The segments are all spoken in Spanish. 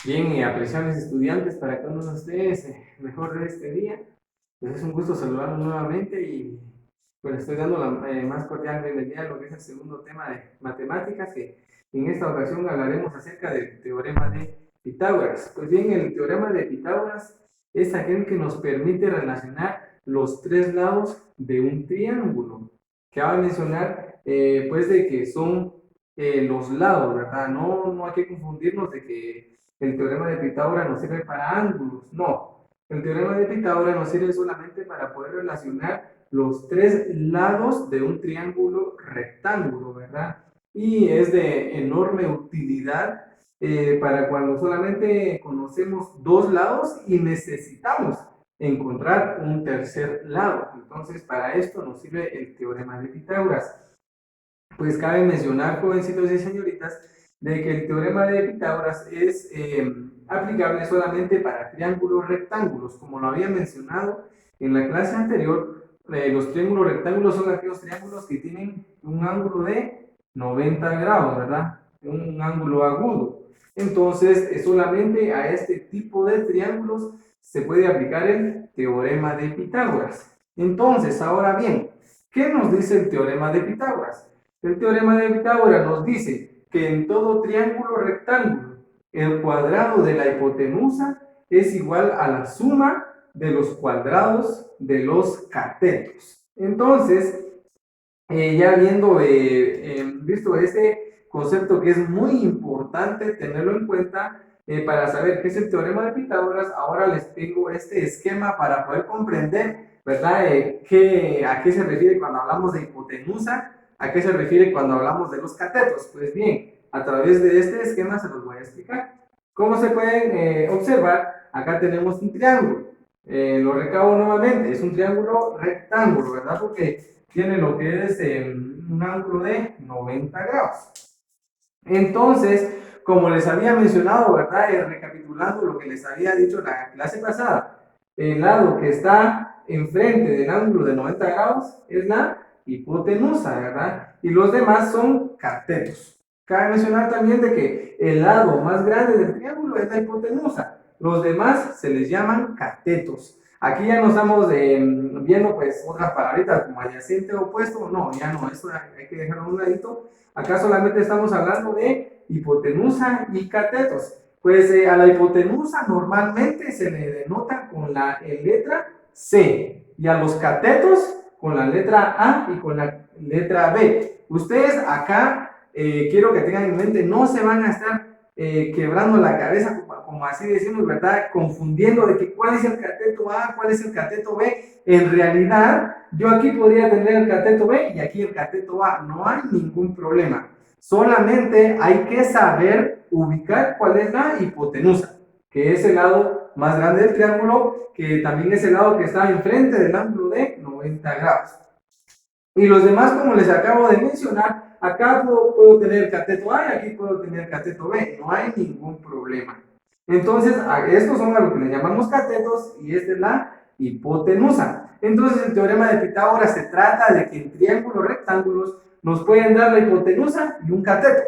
Bien, y apreciables estudiantes, para cada uno de ustedes, mejor de este día. Pues es un gusto saludarlos nuevamente y pues estoy dando la más cordial bienvenida a lo que es el segundo tema de matemáticas, que en esta ocasión hablaremos acerca del teorema de Pitágoras. Pues bien, el teorema de Pitágoras es aquel que nos permite relacionar los tres lados de un triángulo. Cabe mencionar, pues, de que son los lados, ¿verdad? No hay que confundirnos de que el teorema de Pitágoras nos sirve para ángulos, no. El teorema de Pitágoras nos sirve solamente para poder relacionar los tres lados de un triángulo rectángulo, ¿verdad? Y es de enorme utilidad para cuando solamente conocemos dos lados y necesitamos encontrar un tercer lado. Entonces, para esto nos sirve el teorema de Pitágoras. Pues cabe mencionar, jovencitos y señoritas, de que el teorema de Pitágoras es aplicable solamente para triángulos rectángulos. Como lo había mencionado en la clase anterior, los triángulos rectángulos son aquellos triángulos que tienen un ángulo de 90 grados, ¿verdad? Un ángulo agudo. Entonces, solamente a este tipo de triángulos se puede aplicar el teorema de Pitágoras. Entonces, ahora bien, ¿qué nos dice el teorema de Pitágoras? El teorema de Pitágoras nos dice que en todo triángulo rectángulo el cuadrado de la hipotenusa es igual a la suma de los cuadrados de los catetos. Entonces, ya habiendo visto este concepto que es muy importante tenerlo en cuenta para saber qué es el teorema de Pitágoras, ahora les tengo este esquema para poder comprender, ¿verdad? ¿A qué se refiere cuando hablamos de hipotenusa? ¿A qué se refiere cuando hablamos de los catetos? Pues bien, a través de este esquema se los voy a explicar. Como se pueden observar, acá tenemos un triángulo. Lo recabo nuevamente, es un triángulo rectángulo, ¿verdad? Porque tiene lo que es un ángulo de 90 grados. Entonces, como les había mencionado, ¿verdad? Recapitulando lo que les había dicho en la clase pasada, el lado que está enfrente del ángulo de 90 grados es la hipotenusa, ¿verdad? Y los demás son catetos. Cabe mencionar también de que el lado más grande del triángulo es la hipotenusa. Los demás se les llaman catetos. Aquí ya no estamos viendo pues otras palabritas como adyacente o opuesto. No, ya no, eso hay que dejarlo a un ladito. Acá solamente estamos hablando de hipotenusa y catetos. Pues a la hipotenusa normalmente se le denota con la letra C y a los catetos con la letra A y con la letra B. Ustedes acá quiero que tengan en mente, no se van a estar quebrando la cabeza, como así decimos, ¿verdad? Confundiendo de que cuál es el cateto A, cuál es el cateto B. En realidad, yo aquí podría tener el cateto B y aquí el cateto A. No hay ningún problema. Solamente hay que saber ubicar cuál es la hipotenusa, que es el lado más grande del triángulo, que también es el lado que está enfrente del ángulo de 90 grados. Y los demás, como les acabo de mencionar, acá puedo tener cateto A y aquí puedo tener cateto B. No hay ningún problema. Entonces, estos son a lo que le llamamos catetos y esta es la hipotenusa. Entonces, el teorema de Pitágoras se trata de que en triángulos rectángulos nos pueden dar la hipotenusa y un cateto.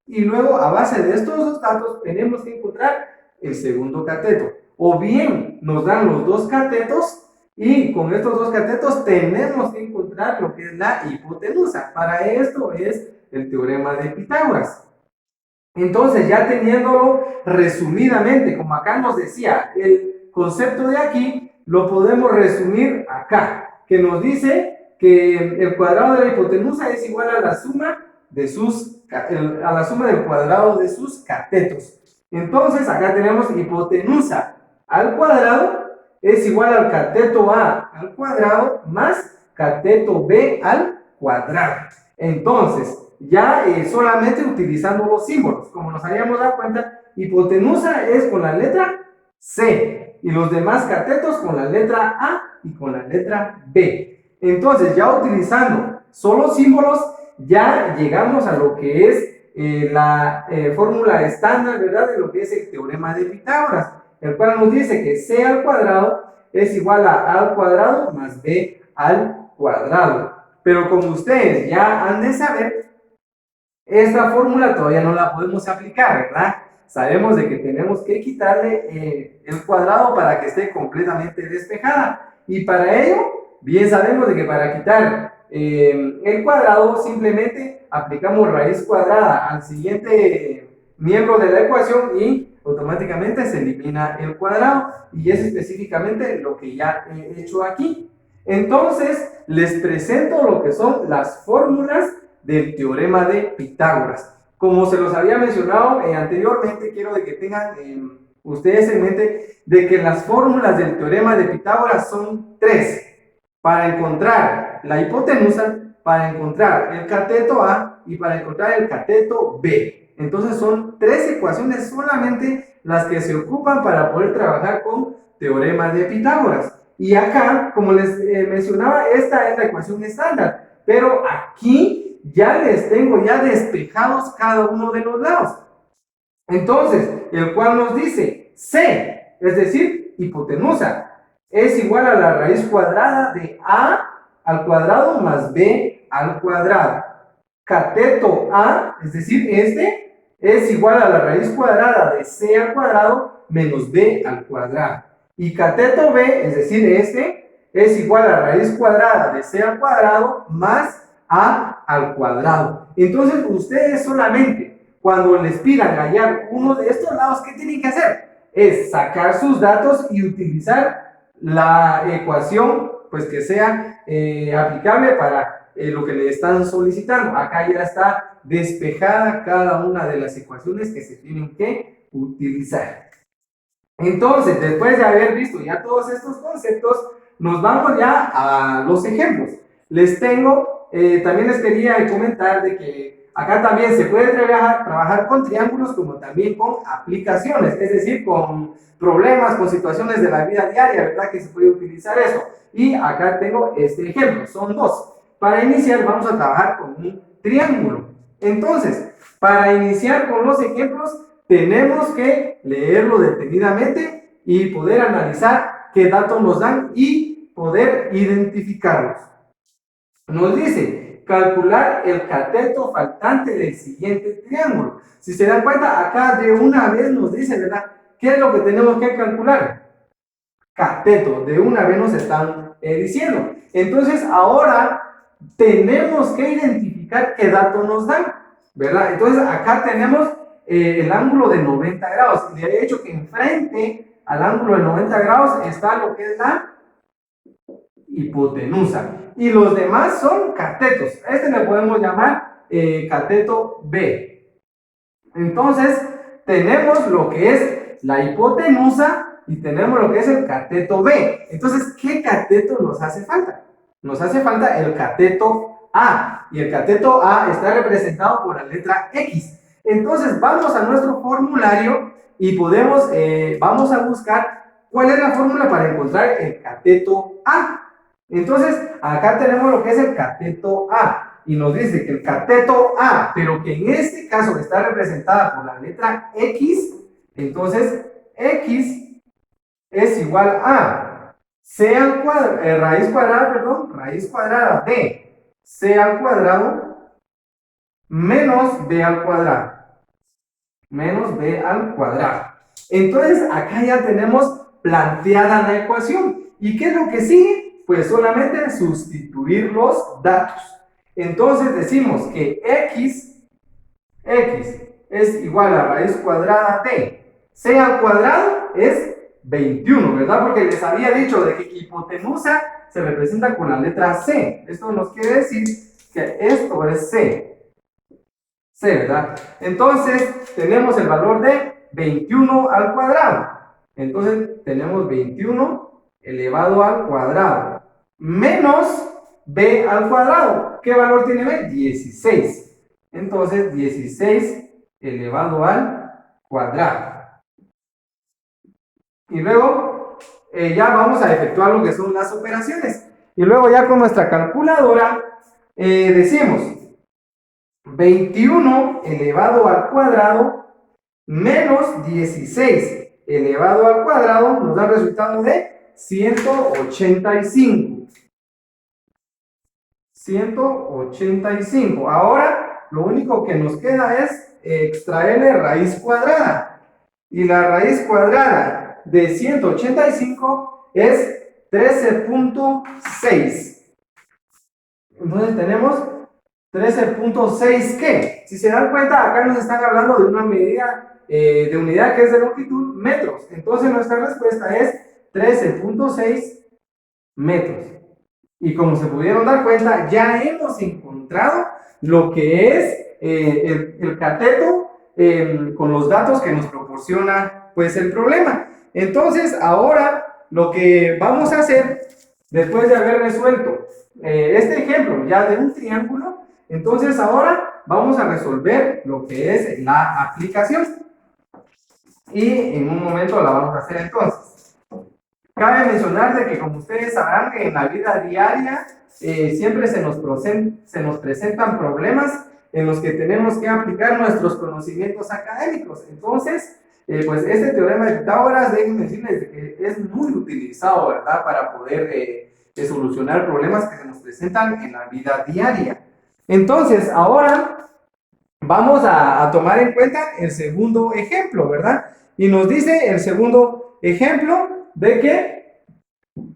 Y luego, a base de estos dos datos, tenemos que encontrar el segundo cateto. O bien nos dan los dos catetos y con estos dos catetos tenemos que encontrar lo que es la hipotenusa. Para esto es el teorema de Pitágoras. Entonces, ya teniéndolo resumidamente, como acá nos decía, el concepto de aquí lo podemos resumir acá, que nos dice que el cuadrado de la hipotenusa es igual a la suma de a la suma del cuadrado de sus catetos. Entonces, acá tenemos hipotenusa al cuadrado es igual al cateto A al cuadrado más cateto B al cuadrado. Entonces, ya solamente utilizando los símbolos, como nos habíamos dado cuenta, hipotenusa es con la letra C y los demás catetos con la letra A y con la letra B. Entonces, ya utilizando solo símbolos, ya llegamos a lo que es la fórmula estándar, ¿verdad? De lo que es el teorema de Pitágoras, el cual nos dice que C al cuadrado es igual a al cuadrado más B al cuadrado. Pero como ustedes ya han de saber, esta fórmula todavía no la podemos aplicar, ¿verdad? sabemos de que tenemos que quitarle el cuadrado para que esté completamente despejada. Y para ello, bien sabemos de que para quitar el cuadrado simplemente aplicamos raíz cuadrada al siguiente miembro de la ecuación y automáticamente se elimina el cuadrado, y es específicamente lo que ya he hecho aquí. Entonces les presento lo que son las fórmulas del teorema de Pitágoras. Como se los había mencionado anteriormente, quiero de que tengan ustedes en mente de que las fórmulas del teorema de Pitágoras son tres: para encontrar la hipotenusa, para encontrar el cateto A y para encontrar el cateto B. Entonces son tres ecuaciones solamente las que se ocupan para poder trabajar con teorema de Pitágoras. Y acá, como les mencionaba, esta es la ecuación estándar, pero aquí ya les tengo ya despejados cada uno de los lados. Entonces, el cual nos dice C, es decir, hipotenusa, es igual a la raíz cuadrada de A al cuadrado más B al cuadrado. Cateto A, es decir, este, es igual a la raíz cuadrada de C al cuadrado menos B al cuadrado. Y cateto B, es decir, este, es igual a raíz cuadrada de C al cuadrado más A al cuadrado. Entonces, ustedes solamente, cuando les pidan hallar uno de estos lados, ¿qué tienen que hacer? Es sacar sus datos y utilizar la ecuación pues que sea aplicable para lo que le están solicitando. Acá ya está despejada cada una de las ecuaciones que se tienen que utilizar. Entonces, después de haber visto ya todos estos conceptos, nos vamos ya a los ejemplos. Les tengo, también les quería comentar de que acá también se puede trabajar con triángulos como también con aplicaciones, es decir, con problemas, con situaciones de la vida diaria, ¿verdad? Que se puede utilizar eso. Y acá tengo este ejemplo, son dos. Para iniciar vamos a trabajar con un triángulo. Entonces, para iniciar con los ejemplos, tenemos que leerlo detenidamente y poder analizar qué datos nos dan y poder identificarlos. Nos dice calcular el cateto faltante del siguiente triángulo. Si se dan cuenta, acá de una vez nos dice, ¿verdad? ¿Qué es lo que tenemos que calcular? Cateto, de una vez nos están diciendo. Entonces, ahora tenemos que identificar qué datos nos dan, ¿verdad? Entonces, acá tenemos el ángulo de 90 grados. Y de hecho que enfrente al ángulo de 90 grados está lo que es la hipotenusa. Y los demás son catetos. Este le podemos llamar cateto B. Entonces, tenemos lo que es la hipotenusa y tenemos lo que es el cateto B. Entonces, ¿qué cateto nos hace falta? Nos hace falta el cateto A. Y el cateto A está representado por la letra X. Entonces, vamos a nuestro formulario y podemos, vamos a buscar cuál es la fórmula para encontrar el cateto A. Entonces, acá tenemos lo que es el cateto A. Y nos dice que el cateto A, pero que en este caso está representada por la letra X, entonces X es igual a C al cuadrado, raíz cuadrada de C al cuadrado menos B al cuadrado. Menos B al cuadrado. Entonces, acá ya tenemos planteada la ecuación. ¿Y qué es lo que sigue? Pues solamente sustituir los datos. Entonces decimos que X es igual a raíz cuadrada de C al cuadrado es 21, ¿verdad? Porque les había dicho de que hipotenusa se representa con la letra C. Esto nos quiere decir que esto es C, ¿verdad? Entonces tenemos el valor de 21 al cuadrado. Entonces tenemos 21 elevado al cuadrado menos B al cuadrado. ¿Qué valor tiene B? 16. Entonces 16 elevado al cuadrado. Y luego ya vamos a efectuar lo que son las operaciones. Y luego ya con nuestra calculadora decimos 21 elevado al cuadrado menos 16 elevado al cuadrado nos da el resultado de 185. 185. Ahora lo único que nos queda es extraerle raíz cuadrada. y la raíz cuadrada de 185 es 13.6. Entonces tenemos 13.6 ¿qué? Si se dan cuenta, acá nos están hablando de una medida de unidad que es de longitud, metros. Entonces nuestra respuesta es 13.6 metros. Y como se pudieron dar cuenta, ya hemos encontrado lo que es el cateto con los datos que nos proporciona pues el problema. Entonces ahora lo que vamos a hacer, después de haber resuelto este ejemplo ya de un triángulo, entonces ahora vamos a resolver lo que es la aplicación. Y en un momento la vamos a hacer entonces. Cabe mencionar de que, como ustedes sabrán, que en la vida diaria siempre se nos presentan problemas en los que tenemos que aplicar nuestros conocimientos académicos. Entonces, pues este teorema de Pitágoras, déjenme decirles que es muy utilizado, ¿verdad?, para poder solucionar problemas que se nos presentan en la vida diaria. Entonces, ahora vamos a tomar en cuenta el segundo ejemplo, ¿verdad? Y nos dice el segundo ejemplo de que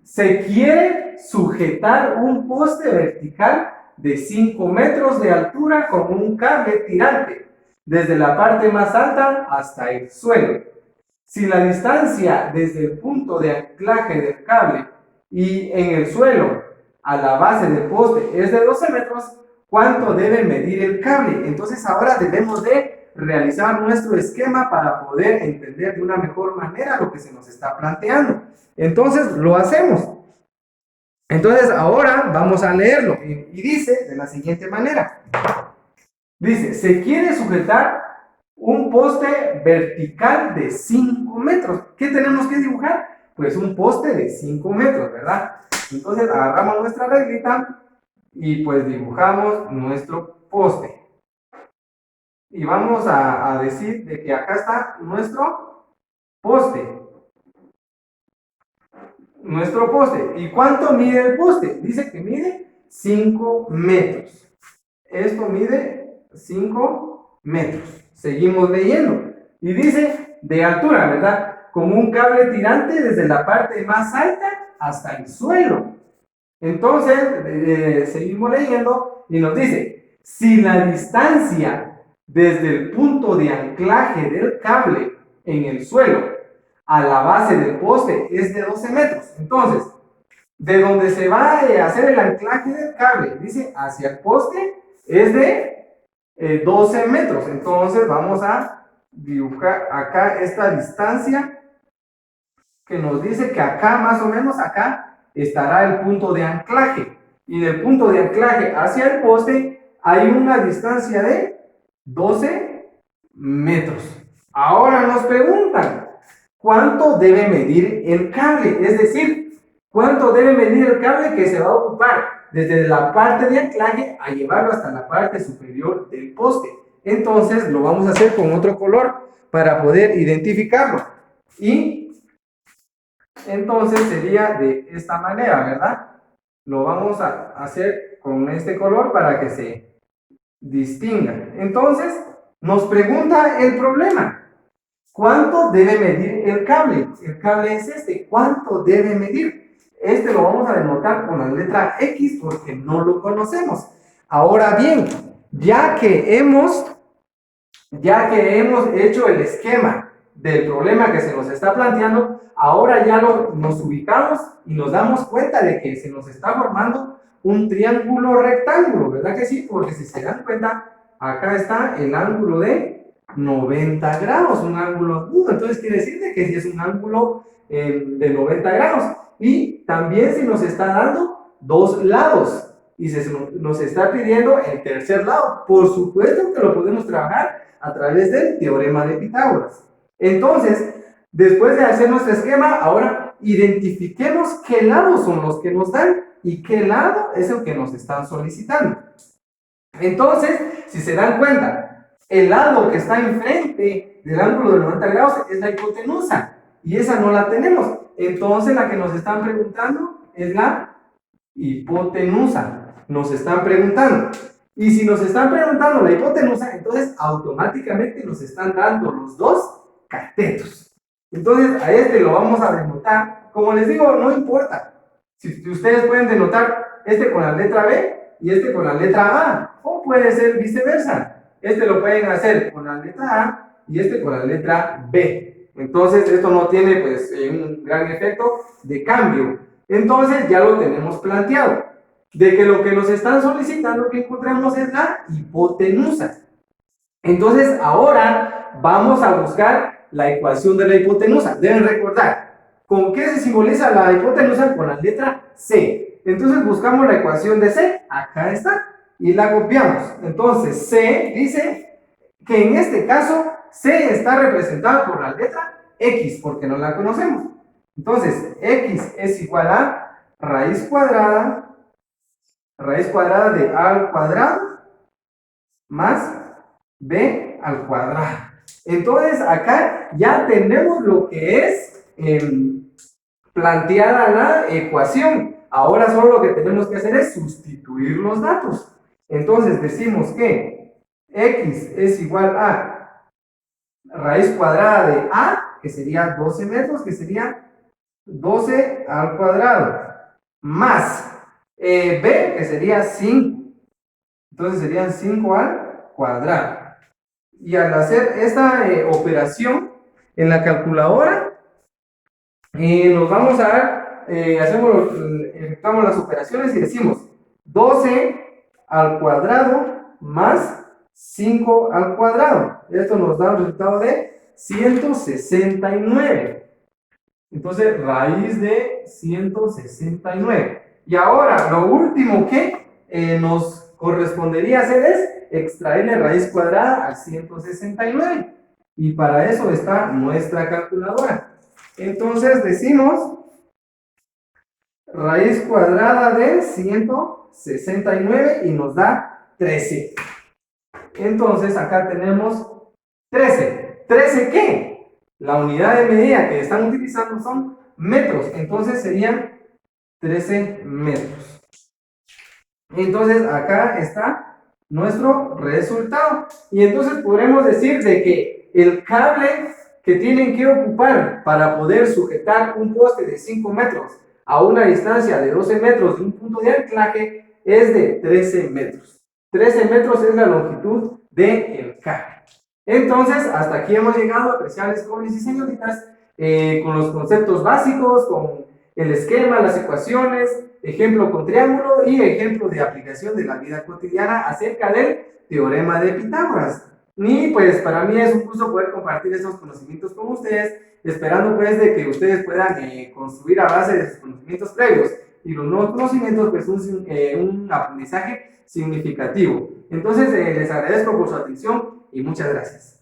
se quiere sujetar un poste vertical de 5 metros de altura con un cable tirante desde la parte más alta hasta el suelo. Si la distancia desde el punto de anclaje del cable y en el suelo a la base del poste es de 12 metros, ¿cuánto debe medir el cable? Entonces ahora debemos de realizar nuestro esquema para poder entender de una mejor manera lo que se nos está planteando. Entonces lo hacemos. Entonces ahora vamos a leerlo y dice de la siguiente manera. Dice, se quiere sujetar un poste vertical de 5 metros. ¿Qué tenemos que dibujar? Pues un poste de 5 metros, ¿verdad? Entonces agarramos nuestra reglita y pues dibujamos nuestro poste. Y vamos a decir de que acá está nuestro poste. Nuestro poste. ¿Y cuánto mide el poste? Dice que mide 5 metros. Esto mide 5 metros. Seguimos leyendo. Y dice de altura, ¿verdad? Con un cable tirante desde la parte más alta hasta el suelo. Entonces, seguimos leyendo y nos dice, si la distancia desde el punto de anclaje del cable en el suelo a la base del poste es de 12 metros. Entonces, de donde se va a hacer el anclaje del cable, dice, hacia el poste, es de 12 metros. Entonces, vamos a dibujar acá esta distancia que nos dice que acá, más o menos acá, estará el punto de anclaje. Y del punto de anclaje hacia el poste hay una distancia de 12 metros. Ahora nos preguntan, ¿cuánto debe medir el cable? Es decir, ¿cuánto debe medir el cable que se va a ocupar desde la parte de anclaje a llevarlo hasta la parte superior del poste? Entonces lo vamos a hacer con otro color para poder identificarlo. Y entonces sería de esta manera, ¿verdad? Lo vamos a hacer con este color para que se distinga. Entonces nos pregunta el problema. ¿Cuánto debe medir el cable? El cable es este. ¿Cuánto debe medir? Este lo vamos a denotar con la letra X porque no lo conocemos. Ahora bien, ya que hemos hecho el esquema del problema que se nos está planteando, ahora ya nos ubicamos y nos damos cuenta de que se nos está formando un triángulo rectángulo, ¿verdad que sí? Porque si se dan cuenta, acá está el ángulo de 90 grados, un ángulo agudo. Entonces quiere decir que si es un ángulo de 90 grados. Y también se nos está dando dos lados y nos está pidiendo el tercer lado. Por supuesto que lo podemos trabajar a través del teorema de Pitágoras. Entonces, después de hacer nuestro esquema, ahora identifiquemos qué lados son los que nos dan y qué lado es el que nos están solicitando. Entonces, si se dan cuenta, el lado que está enfrente del ángulo de 90 grados es la hipotenusa y esa no la tenemos. Entonces, la que nos están preguntando es la hipotenusa. Nos están preguntando. Y si nos están preguntando la hipotenusa, entonces automáticamente nos están dando los dos catetos. Entonces, a este lo vamos a denotar. Como les digo, no importa. Si ustedes pueden denotar este con la letra B y este con la letra A, o puede ser viceversa. Este lo pueden hacer con la letra A y este con la letra B. Entonces, esto no tiene pues un gran efecto de cambio. Entonces, ya lo tenemos planteado. De que lo que nos están solicitando que encontremos es la hipotenusa. Entonces, ahora vamos a buscar la ecuación de la hipotenusa. Deben recordar, ¿con qué se simboliza la hipotenusa? Con la letra C. Entonces, buscamos la ecuación de C. Acá está. Y la copiamos. Entonces, C dice que en este caso, C está representada por la letra X, porque no la conocemos. Entonces, X es igual a raíz cuadrada de A al cuadrado más B al cuadrado. Entonces, acá ya tenemos lo que es planteada la ecuación. Ahora solo lo que tenemos que hacer es sustituir los datos. Entonces, decimos que X es igual a raíz cuadrada de A, que sería 12 metros, que sería 12 al cuadrado, más B, que sería 5. Entonces serían 5 al cuadrado. Y al hacer esta operación en la calculadora, nos vamos a dar, efectuamos las operaciones y decimos 12 al cuadrado más 5 al cuadrado. Esto nos da un resultado de 169. Entonces, raíz de 169. Y ahora, lo último que nos correspondería hacer es extraerle raíz cuadrada al 169. Y para eso está nuestra calculadora. Entonces, decimos raíz cuadrada de 169 y nos da 13. Entonces, acá tenemos 13. ¿13 qué? La unidad de medida que están utilizando son metros, entonces serían 13 metros. Entonces acá está nuestro resultado. Y entonces podremos decir de que el cable que tienen que ocupar para poder sujetar un poste de 5 metros a una distancia de 12 metros de un punto de anclaje es de 13 metros. 13 metros es la longitud del cable. Entonces, hasta aquí hemos llegado, apreciables jóvenes y señoritas, con los conceptos básicos, con el esquema, las ecuaciones, ejemplo con triángulo y ejemplo de aplicación de la vida cotidiana acerca del teorema de Pitágoras. Y pues para mí es un gusto poder compartir estos conocimientos con ustedes, esperando pues de que ustedes puedan construir a base de sus conocimientos previos y los nuevos conocimientos pues un aprendizaje significativo. Entonces les agradezco por su atención y muchas gracias.